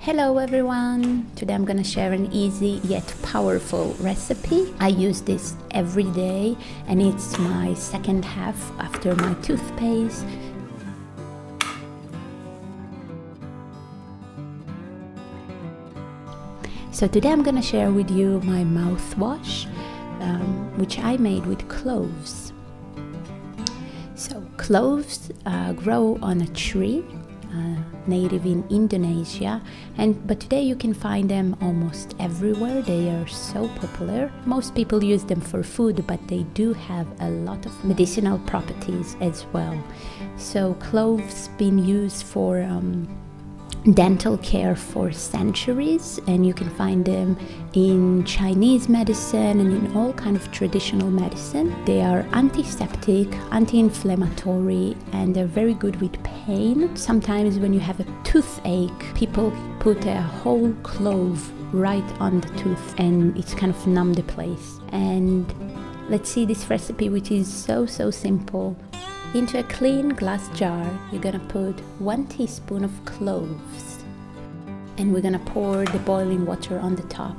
Hello everyone! Today I'm gonna share an easy yet powerful recipe. I use this every day and it's my second half after my toothpaste. So today I'm gonna share with you my mouthwash, which I made with cloves. So cloves grow on a tree, native in Indonesia, but today you can find them almost everywhere. They are so popular. Most people use them for food, but they do have a lot of medicinal properties as well. So cloves been used for dental care for centuries, and you can find them in Chinese medicine and in all kind of traditional medicine. They are antiseptic, anti-inflammatory, and they're very good with pain. Sometimes when you have a toothache, people put a whole clove right on the tooth and it's kind of numb the place. And let's see this recipe, which is so simple. Into a clean glass jar, you're gonna put 1 teaspoon of cloves, and we're gonna pour the boiling water on the top.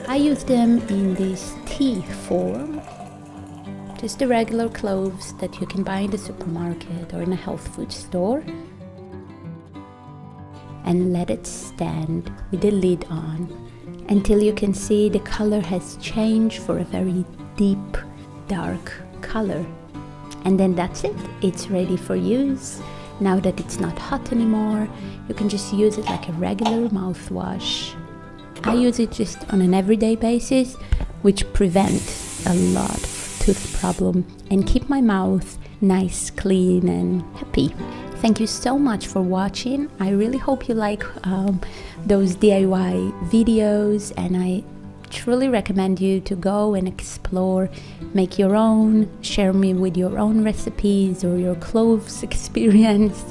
I use them in this tea form, just the regular cloves that you can buy in the supermarket or in a health food store, and let it stand with the lid on until you can see the color has changed for a very deep dark color. And then that's it, it's ready for use. Now that it's not hot anymore, you can just use it like a regular mouthwash. I use it just on an everyday basis, which prevents a lot of tooth problem and keep my mouth nice, clean and happy. Thank you so much for watching. I really hope you like those DIY videos, and I truly recommend you to go and explore, make your own, share me with your own recipes or your cloves experience.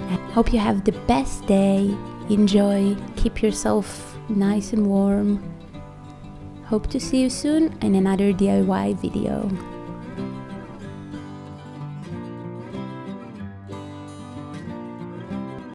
I hope you have the best day. Enjoy, keep yourself nice and warm. Hope to see you soon in another DIY video.